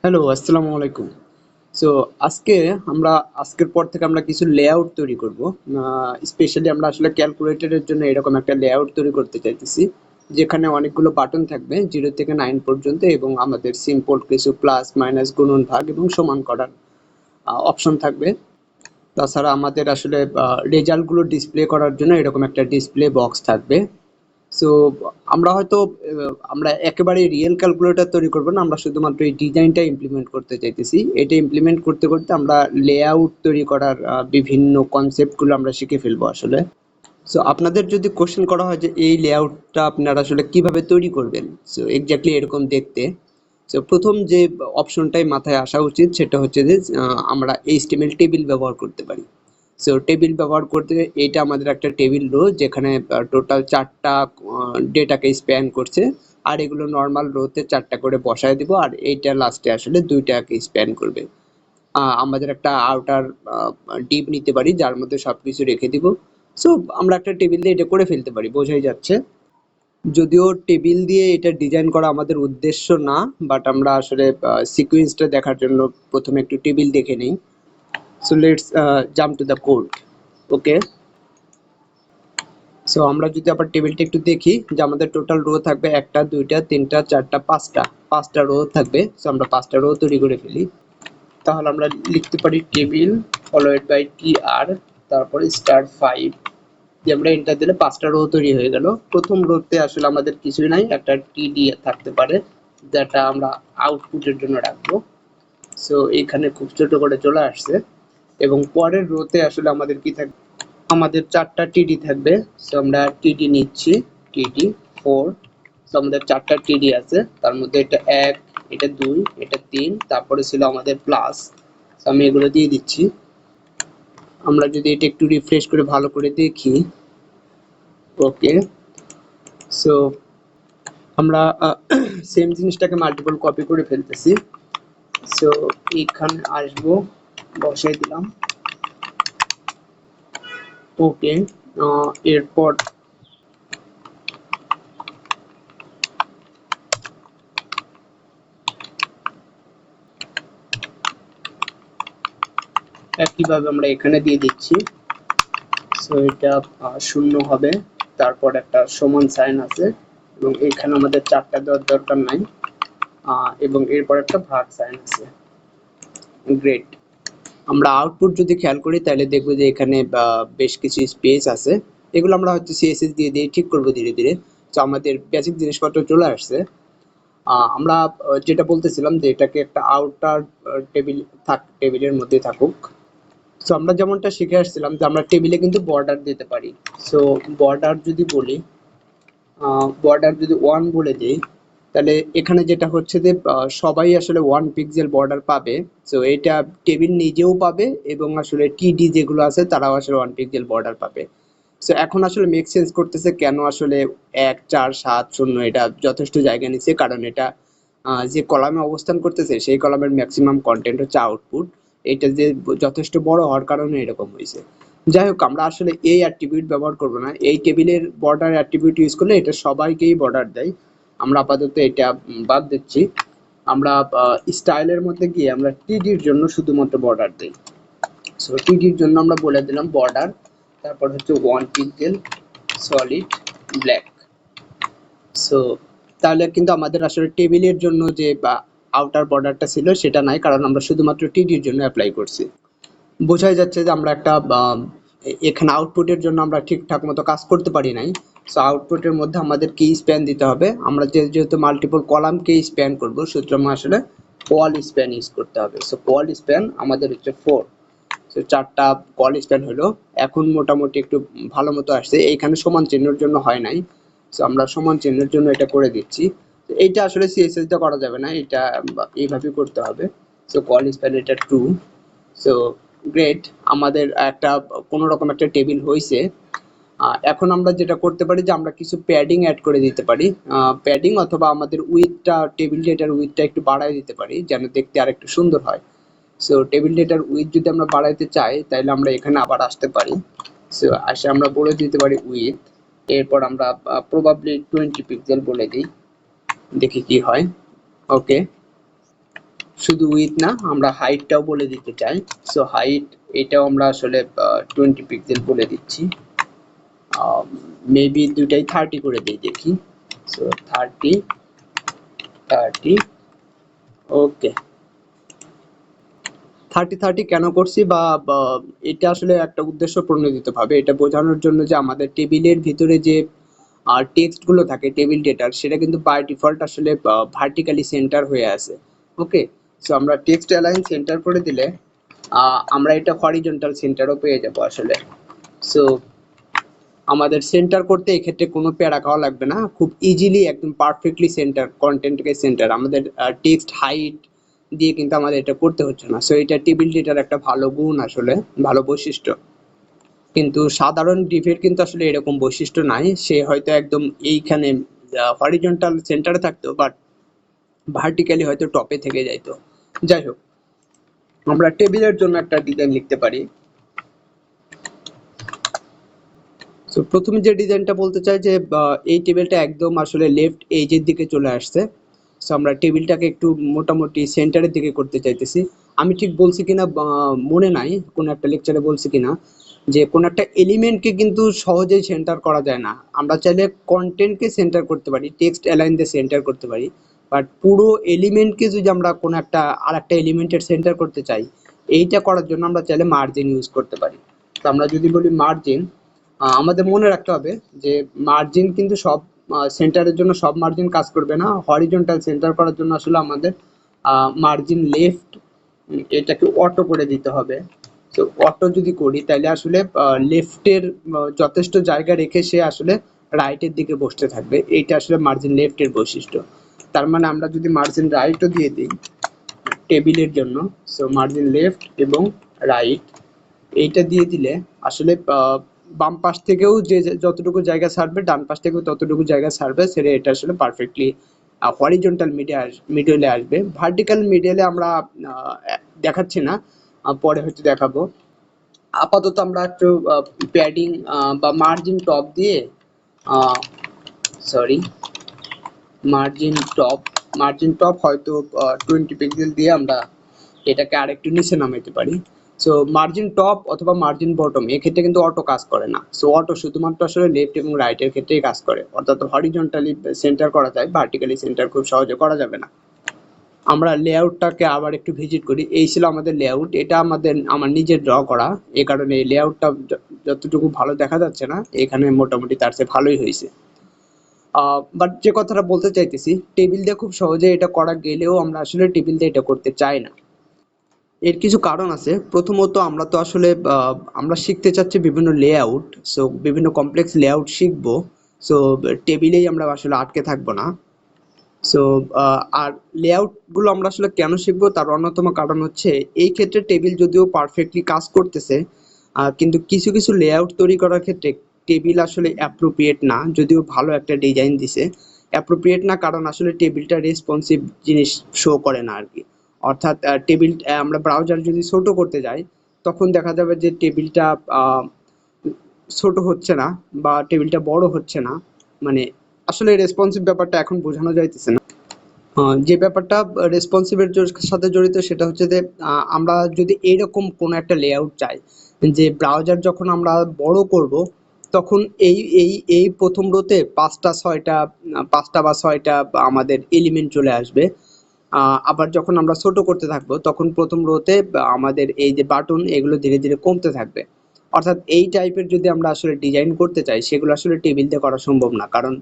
Hello, আসসালামু আলাইকুম। So আজকে আমরা আজকের পর থেকে আমরা কিছু লেআউট তৈরি করব। স্পেশালি আমরা আসলে ক্যালকুলেটরের জন্য এরকম একটা লেআউট তৈরি করতে চাইতেছি। যেখানে অনেকগুলো বাটন থাকবে 0 থেকে 9 পর্যন্ত এবং আমাদের সিম্পল কিছু প্লাস, মাইনাস, গুণন, ভাগ এবং সমান করার অপশন থাকবে। তাছাড়া আমাদের আসলে রেজাল্টগুলো ডিসপ্লে করার জন্য এরকম একটা ডিসপ্লে বক্স থাকবে। সো আমরা হয়তো আমরা একেবারে রিয়েল ক্যালকুলেটর তৈরি করব না, আমরা শুধুমাত্র এই ডিজাইনটা ইমপ্লিমেন্ট করতে চাইতেছি। এটা ইমপ্লিমেন্ট করতে করতে আমরা লেআউট তৈরি করার বিভিন্ন কনসেপ্টগুলো আমরা শিখে ফেলবো আসলে। সো আপনাদের যদি কোশ্চেন করা হয় যে এই লেআউটটা আপনারা আসলে কিভাবে তৈরি করবেন, সো এক্স্যাক্টলি এরকম দেখতে। সো প্রথম যে অপশনটাই মাথায় আসা উচিত সেটা হচ্ছে যে আমরা এইচটিএমএল টেবিল ব্যবহার করতে পারি। সো টেবিল ব্যবহার করতে এটা আমাদের একটা টেবিল রো যেখানে টোটাল 4টা ডেটাকে স্প্যান করছে। আর এগুলো নর্মাল রোতে 4টা করে বসায় দিব, আর এইটা লাস্টে আসলে 2টাকে স্প্যান করবে। আমাদের একটা আউটার ডিপ নিতে পারি যার মধ্যে সবকিছু রেখে দিব। সো আমরা একটা টেবিল দিয়ে এটা করে ফেলতে পারি, বোঝাই যাচ্ছে। যদিও টেবিল দিয়ে এটা ডিজাইন করা আমাদের উদ্দেশ্য না, বাট আমরা আসলে সিকোয়েন্সটা দেখার জন্য প্রথমে একটু টেবিল দেখে নিই। So let's jump to the code. Okay, so আমরা যদি আবার টেবিলটা একটু দেখি যে আমাদের টোটাল রো থাকবে 1টা 2টা 3টা 4টা 5টা রো থাকবে। সো আমরা 5টা রো তৈরি করে ফেলি। তাহলে আমরা লিখতে পারি টেবিল ফলোয়েড বাই টি আর, তারপরে *5 দিয়ে আমরা এন্টার দিলে 5টা রো তৈরি হয়ে গেল। প্রথম রোতে আসলে আমাদের কিছুই নাই, একটা টিডি থাকতে পারে যেটা আমরা আউটপুটের জন্য রাখবো। সো এখানে খুব ছোট করে চলে আসছে। এবং পরের রোতে আসলে আমাদের কি থাকবে, আমাদের 4টা টিডি থাকবে। সো আমরা টিডি নিচ্ছি, টিডি 4। সো আমাদের 4টা টিডি আছে, তার মধ্যে এটা 1, এটা 2, এটা 3, তারপরে ছিল আমাদের প্লাস। সো আমি এগুলো দিয়ে দিচ্ছি। আমরা যদি এটা একটু রিফ্রেশ করে ভালো করে দেখি, ওকে, সো আমরা সেম জিনিসটাকে মাল্টিপল কপি করে ফেলতেছি। সো এখানে আসবো, বসাই দিলাম। ওকে, এরপর একইভাবে আমরা এখানে দিয়ে দিচ্ছি। সো এটা 0 হবে, তারপর একটা সমান সাইন আছে এবং এখানে আমাদের 4টা দেওয়ার দরকার নাই, এবং এরপর একটা ভাগ সাইন আছে। গ্রেট। আমরা আউটপুট যদি খেয়াল করি তাহলে দেখবো যে এখানে বেশ কিছু স্পেস আছে। এগুলো আমরা হচ্ছে সিএসএস দিয়ে দিয়ে ঠিক করবো ধীরে ধীরে। তো আমাদের বেসিক জিনিসপত্র চলে আসছে। আমরা যেটা বলতেছিলাম যে এটাকে একটা আউটার টেবিল টেবিলের মধ্যে থাকুক। সো আমরা যেমনটা শিখে আসছিলাম যে আমরা টেবিলে কিন্তু বর্ডার দিতে পারি। সো বর্ডার যদি বলি, বর্ডার যদি 1 বলে দিই, তাহলে এখানে যেটা হচ্ছে যে সবাই আসলে 1 পিক্সেল বর্ডার পাবে। সো এটা টেবিল নিজেও পাবে এবং আসলে টিডি যেগুলো আছে তারাও আসলে 1 পিক্সেল বর্ডার পাবে। সো এখন আসলে মেক সেন্স করতেছে কেন আসলে 1 4 7 0 এটা যথেষ্ট জায়গা নিচ্ছে, কারণ এটা যে কলামে অবস্থান করতেছে সেই কলামের ম্যাক্সিমাম কন্টেন্ট হচ্ছে আউটপুট। এটা যে যথেষ্ট বড় হওয়ার কারণে এরকম হয়েছে। যাই হোক, আমরা আসলে এই অ্যাট্রিবিউট ব্যবহার করব না। এই টেবিলের বর্ডার অ্যাট্রিবিউট ইউজ করলে এটা সবাইকেই বর্ডার দেয়। আমরা আপাতত এটা বাদ দিচ্ছি। আমরা স্টাইলের মধ্যে গিয়ে আমরা টিডির জন্য শুধুমাত্র বর্ডার দিই। সো টিডির জন্য আমরা বলে দিলাম বর্ডার, তারপর হচ্ছে 1 পিক্সেল সলিড ব্ল্যাক। সো তাহলে কিন্তু আমাদের আসলে টেবিলের জন্য যে আউটার বর্ডারটা ছিল সেটা নাই, কারণ আমরা শুধুমাত্র টিডির জন্য অ্যাপ্লাই করছি। বোঝাই যাচ্ছে যে আমরা একটা এখানে আউটপুটের জন্য আমরা ঠিকঠাক মতো কাজ করতে পারি নাই। সো আউটপুটের মধ্যে আমাদের কি স্প্যান দিতে হবে, আমরা যেহেতু মাল্টিপল কলামকে স্প্যান করবো সুতরাং আসলে কল স্প্যান ইউজ করতে হবে। সো কল স্প্যান আমাদের হচ্ছে 4। সো 4টা কল স্প্যান হলো। এখন মোটামুটি একটু ভালো মতো আসছে। এইখানে সমান চিহ্নের জন্য হয় নাই। সো আমরা সমান চিহ্নের জন্য এটা করে দিচ্ছি। এইটা আসলে সিএসএস দিয়ে করা যাবে না, এটা এইভাবে করতে হবে। সো কল স্প্যান এটা 2। সো গ্রেট, আমাদের একটা কোনো রকম একটা টেবিল হয়েছে। এখন আমরা যেটা করতে পারি যে আমরা কিছু প্যাডিং অ্যাড করে দিতে পারি। প্যাডিং অথবা আমাদের উইথটা, টেবিল ডেটার উইথটা একটু বাড়ায় দিতে পারি যেন দেখতে আর একটু সুন্দর হয়। সো টেবিল ডেটার উইথ যদি আমরা বাড়াইতে চাই তাহলে আমরা এখানে আবার আসতে পারি। সো আসে আমরা বলে দিতে পারি উইথ, এরপর আমরা প্রবাবলি 20 পিক্সেল বলে দিই, দেখি কি হয়। ওকে, শুধু উইথ না, আমরা হাইটটাও বলে দিতে চাই। সো হাইট এটাও আমরা আসলে 20 পিক্সেল বলে দিচ্ছি। মেবি দুটাই 30 করে দিই, দেখি। সো 30 ওকে। 30 কেন করছি বা এটা আসলে একটা উদ্দেশ্য প্রণোদিত ভাবে এটা বোঝানোর জন্য যে আমাদের টেবিলের ভিতরে যে টেক্সট গুলো থাকে, টেবিল ডেটার, সেটা কিন্তু বাই ডিফল্ট আসলে ভার্টিক্যালি সেন্টার হয়ে আছে। ওকে, সো আমরা টেক্সট অ্যালাইন সেন্টার করে দিলে আমরা এটা হরিজন্টাল সেন্টারও পেয়ে যাব আসলে। সো আমাদের সেন্টার করতে এক্ষেত্রে কোনো প্যারা খাওয়া লাগবে না, খুব ইজিলি একদম পারফেক্টলি সেন্টার, কন্টেন্টকে সেন্টার, আমাদের টেক্সট হাইট দিয়ে কিন্তু আমাদের এটা করতে হচ্ছে না। সো এটা টেবিল ডেটার একটা ভালো গুণ, আসলে ভালো বৈশিষ্ট্য। কিন্তু সাধারণ ডিভের কিন্তু আসলে এরকম বৈশিষ্ট্য নাই, সে হয়তো একদম এইখানে হরিজন্টাল সেন্টারে থাকতো, বাট ভার্টিক্যালি হয়তো টপে থেকে যাইতো। যাই হোক, আমরা টেবিলের জন্য একটা ডিজাইন লিখতে পারি। সো প্রথমে যে ডিজাইনটা বলতে চাই যে এই টেবিলটা একদম আসলে লেফট এজের দিকে চলে আসছে। সো আমরা টেবিলটাকে একটু মোটামুটি সেন্টারের দিকে করতে চাইতেছি। আমি ঠিক বলছি কিনা মনে নাই, কোন একটা লেকচারে বলছি কিনা যে কোন একটা এলিমেন্টকে কিন্তু সহজেই সেন্টার করা যায় না। আমরা চাইলে কন্টেন্টকে সেন্টার করতে পারি, টেক্সট অ্যালাইন দিয়ে সেন্টার করতে পারি, বাট পুরো এলিমেন্টকে যদি আমরা কোন একটা আর একটা এলিমেন্টের সেন্টার করতে চাই, এইটা করার জন্য আমরা চাইলে মার্জিন ইউজ করতে পারি। তো আমরা যদি বলি মার্জিন, আমাদের মনে রাখতে হবে যে মার্জিন কিন্তু সব সেন্টারের জন্য সব মার্জিন কাজ করবে না। হরিজন্টাল সেন্টার করার জন্য আসলে আমাদের মার্জিন লেফট এটাকে অটো করে দিতে হবে। তো অটো যদি করি তাহলে আসলে লেফটের যথেষ্ট জায়গা রেখে সে আসলে রাইটের দিকে বসতে থাকবে। এইটা আসলে মার্জিন লেফটের বৈশিষ্ট্য। তার মানে আমরা যদি মার্জিন রাইটও দিয়ে দিই টেবিলের জন্য, সো মার্জিন লেফট এবং রাইট এইটা দিয়ে দিলে আসলে বাম পাশ থেকেও যে যতটুকু জায়গা ছাড়বে, ডান পাশ থেকেও ততটুকু জায়গা ছাড়বে, সেটা এটা আসলে পারফেক্টলি হরিজন্টাল মিডিলে আসবে। ভার্টিক্যাল মিডিলে আমরা দেখাচ্ছি না, পরে হয়তো দেখাবো। আপাতত আমরা একটু প্যাডিং বা মার্জিন টপ দিয়ে, সরি, মার্জিন টপ হয়তো 20 পিক্সেল দিয়ে আমরা এটাকে আরেকটু নিচে নামাইতে পারি। সো মার্জিন টপ অথবা মার্জিন বটম এক্ষেত্রে কিন্তু অটো কাজ করে না। সো অটো শুধুমাত্র আসলে লেফট এবং রাইটের ক্ষেত্রেই কাজ করে, অর্থাৎ হরিজন্টালি সেন্টার করা যায়, ভার্টিক্যালি সেন্টার খুব সহজে করা যাবে না। আমরা লেআউটটাকে আবার একটু ভিজিট করি। এই ছিল আমাদের লেআউট, এটা আমার নিজের ড্র করা, এই কারণে এই লেআউটটা যতটুকু ভালো দেখা যাচ্ছে না, এখানে মোটামুটি তার চেয়ে ভালোই হয়েছে। বাট যে কথাটা বলতে চাইতেছি, টেবিল দিয়ে খুব সহজে এটা করা গেলেও আমরা আসলে টেবিল দিয়ে এটা করতে চাই না। এর কিছু কারণ আছে। প্রথমত আমরা তো আসলে আমরা শিখতে চাচ্ছি বিভিন্ন লেআউট, সো বিভিন্ন কমপ্লেক্স লেআউট শিখবো। সো টেবিলেই আমরা আসলে আটকে থাকবো না। সো আর লেআউট গুলো আমরা আসলে কেন শিখবো তার অন্যতম কারণ হচ্ছে এই ক্ষেত্রে টেবিল যদিও পারফেক্টলি কাজ করতেছে, কিন্তু কিছু কিছু লেআউট তৈরি করার ক্ষেত্রে টেবিল আসলে অ্যাপ্রোপ্রিয়েট না, যদিও ভালো একটা ডিজাইন দিছে, অ্যাপ্রোপ্রিয়েট না, কারণ আসলে টেবিলটা রেসপন্সিভ জিনিস শো করে না আর কি। অর্থাৎ টেবিল আমরা ব্রাউজার যদি ছোট করতে যাই, তখন দেখা যাবে যে টেবিলটা ছোট হচ্ছে না বা টেবিলটা বড় হচ্ছে না, মানে আসলে রেসপন্সিভ ব্যাপারটা এখন বোঝানো যাইতেছে না। যে ব্যাপারটা রেসপন্সিভের সাথে জড়িত সেটা হচ্ছে যে আমরা যদি এইরকম কোনো একটা লেআউট চাই যে ব্রাউজার যখন আমরা বড় করব, তখন এই এই এই প্রথম রোতে 5টা বা 6টা আমাদের এলিমেন্ট চলে আসবে। আবার যখন আমরা ছোট করতে থাকবো তখন প্রথম রোতে আমাদের এই যে বাটন এগুলো ধীরে ধীরে কমতে থাকবে। অর্থাৎ এই টাইপের যদি আমরা আসলে ডিজাইন করতে চাই, সেগুলো আসলে টেবিল দিয়ে করা সম্ভব না, কারণ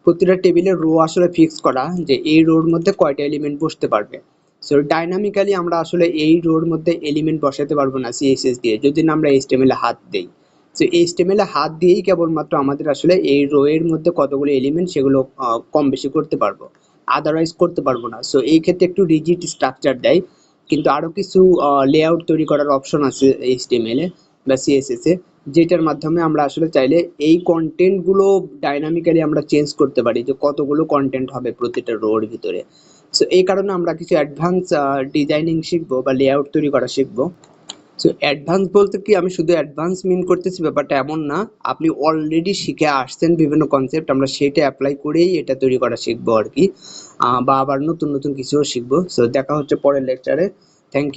প্রতিটা টেবিলের রো আসলে ফিক্স করা যে এই রোর মধ্যে কয়টা এলিমেন্ট বসতে পারবে। সো ডাইনামিক্যালি আমরা আসলে এই রোর মধ্যে এলিমেন্ট বসাতে পারবো না সিএসএস দিয়ে, যদি না আমরা এইচটিএমএল এ হাত দেই। সো এইচটিএমএল এ হাত দিয়েই কেবলমাত্র আমাদের আসলে এই রো এর মধ্যে কতগুলো এলিমেন্ট সেগুলো কম বেশি করতে পারবো, আদারওয়াইজ করতে পারবো না। সো এই ক্ষেত্রে একটু রিজিড স্ট্রাকচার দেয়, কিন্তু আরো কিছু লেআউট তৈরি করার অপশন আছে এইচটিএমএল এ বা সিএসএস এ, যেটার মাধ্যমে আমরা আসলে চাইলে এই কন্টেন্ট গুলো ডাইনামিক্যালি আমরা চেঞ্জ করতে পারি, যে কতগুলো কন্টেন্ট হবে প্রতিটা রোর ভিতরে। সো এই কারণে আমরা কিছু অ্যাডভান্স ডিজাইনিং শিখবো বা লেআউট তৈরি করা শিখবো। সো অ্যাডভান্স বলতে কি আমি শুধু অ্যাডভান্স মিন করতেছি, ব্যাপারটা এমন না। আপনি অলরেডি শিখে আসছেন বিভিন্ন কনসেপ্ট, আমরা সেটা অ্যাপ্লাই করেই এটা তৈরি করা শিখবো আর কি, বা আবার নতুন নতুন কিছুও শিখবো। সো দেখা হচ্ছে পরের লেকচারে। থ্যাংক